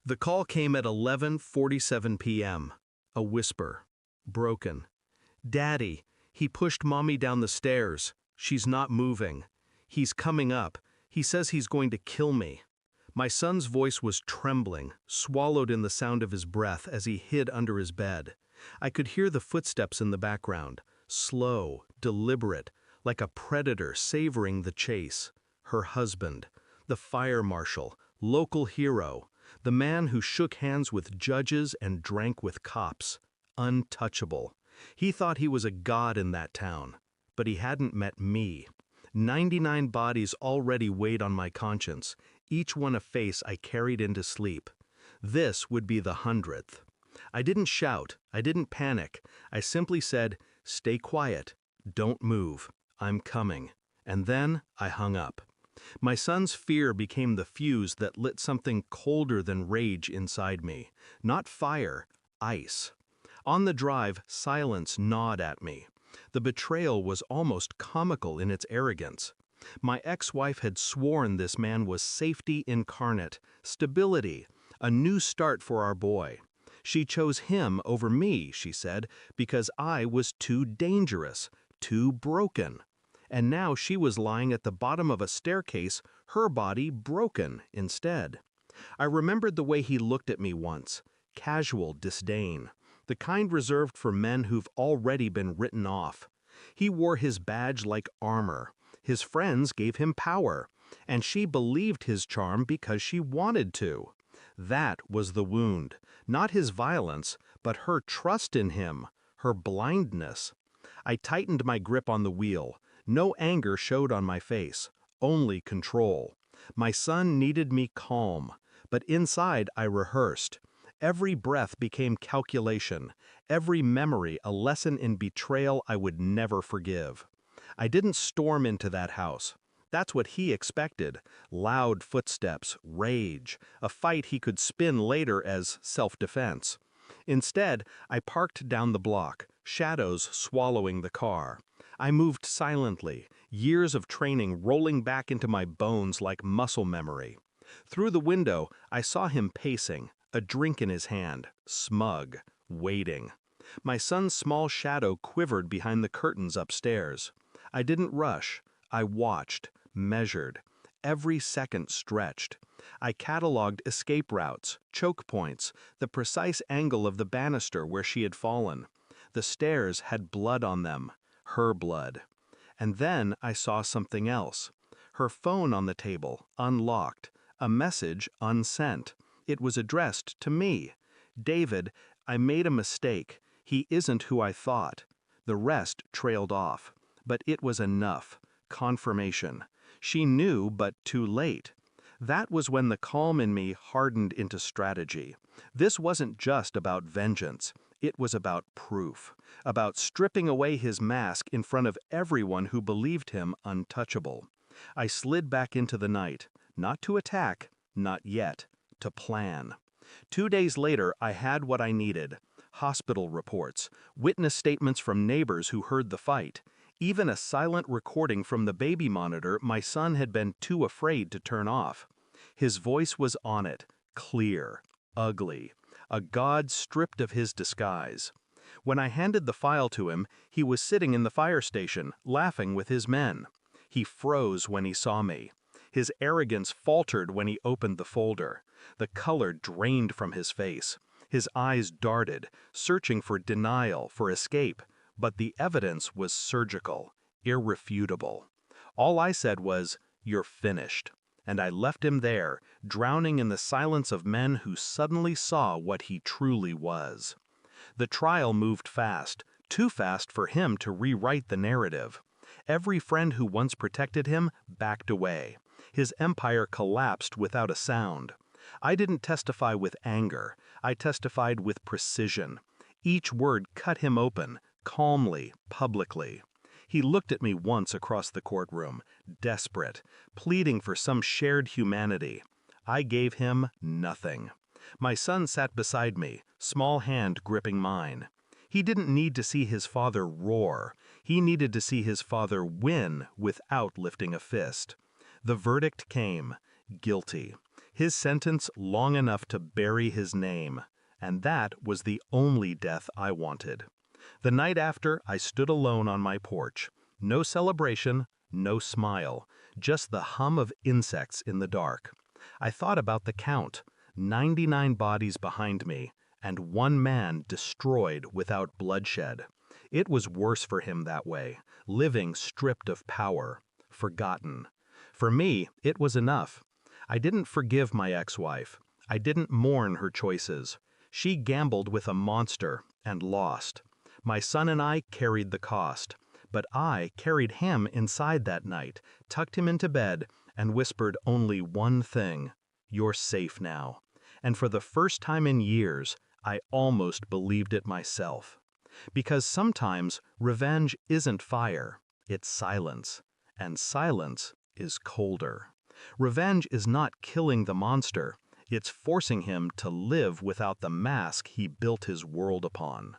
The call came at 11:47 p.m. A whisper. Broken. "Daddy, he pushed Mommy down the stairs. She's not moving. He's coming up. He says he's going to kill me." My son's voice was trembling, swallowed in the sound of his breath as he hid under his bed. I could hear the footsteps in the background, slow, deliberate, like a predator savoring the chase. Her husband, the fire marshal, local hero, the man who shook hands with judges and drank with cops. Untouchable. He thought he was a god in that town, but he hadn't met me. 99 bodies already weighed on my conscience, each one a face I carried into sleep. This would be the 100th. I didn't shout, I didn't panic. I simply said, "Stay quiet, don't move, I'm coming." And then I hung up. My son's fear became the fuse that lit something colder than rage inside me. Not fire, ice. On the drive, silence gnawed at me. The betrayal was almost comical in its arrogance. My ex-wife had sworn this man was safety incarnate, stability, a new start for our boy. She chose him over me, she said, because I was too dangerous, too broken. And now she was lying at the bottom of a staircase, her body broken instead. I remembered the way he looked at me once, casual disdain, the kind reserved for men who've already been written off. He wore his badge like armor. His friends gave him power, and she believed his charm because she wanted to. That was the wound, not his violence, but her trust in him, her blindness. I tightened my grip on the wheel. No anger showed on my face, only control. My son needed me calm, but inside I rehearsed. Every breath became calculation, every memory a lesson in betrayal I would never forgive. I didn't storm into that house. That's what he expected. Loud footsteps, rage, a fight he could spin later as self-defense. Instead, I parked down the block, shadows swallowing the car. I moved silently, years of training rolling back into my bones like muscle memory. Through the window, I saw him pacing, a drink in his hand, smug, waiting. My son's small shadow quivered behind the curtains upstairs. I didn't rush. I watched, measured. Every second stretched. I cataloged escape routes, choke points, the precise angle of the banister where she had fallen. The stairs had blood on them, her blood. And then I saw something else. Her phone on the table, unlocked, a message unsent. It was addressed to me. "David, I made a mistake. He isn't who I thought." The rest trailed off. But it was enough. Confirmation. She knew, but too late. That was when the calm in me hardened into strategy. This wasn't just about vengeance. It was about proof, about stripping away his mask in front of everyone who believed him untouchable. I slid back into the night, not to attack, not yet, to plan. 2 days later, I had what I needed. Hospital reports, witness statements from neighbors who heard the fight, even a silent recording from the baby monitor my son had been too afraid to turn off. His voice was on it, clear, ugly, a god stripped of his disguise. When I handed the file to him, he was sitting in the fire station, laughing with his men. He froze when he saw me. His arrogance faltered when he opened the folder. The color drained from his face. His eyes darted, searching for denial, for escape. But the evidence was surgical, irrefutable. All I said was, "You're finished." And I left him there, drowning in the silence of men who suddenly saw what he truly was. The trial moved fast, too fast for him to rewrite the narrative. Every friend who once protected him backed away. His empire collapsed without a sound. I didn't testify with anger. I testified with precision. Each word cut him open, calmly, publicly. He looked at me once across the courtroom, desperate, pleading for some shared humanity. I gave him nothing. My son sat beside me, small hand gripping mine. He didn't need to see his father roar. He needed to see his father win without lifting a fist. The verdict came, guilty. His sentence long enough to bury his name, and that was the only death I wanted. The night after, I stood alone on my porch. No celebration, no smile, just the hum of insects in the dark. I thought about the count, 99 bodies behind me, and one man destroyed without bloodshed. It was worse for him that way, living stripped of power, forgotten. For me, it was enough. I didn't forgive my ex-wife. I didn't mourn her choices. She gambled with a monster and lost. My son and I carried the cost, but I carried him inside that night, tucked him into bed, and whispered only one thing: "You're safe now." And for the first time in years, I almost believed it myself. Because sometimes revenge isn't fire, it's silence, and silence is colder. Revenge is not killing the monster, it's forcing him to live without the mask he built his world upon.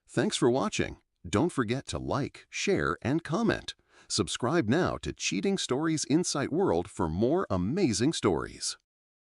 Thanks for watching. Don't forget to like, share, and comment. Subscribe now to Cheating Stories Insight World for more amazing stories.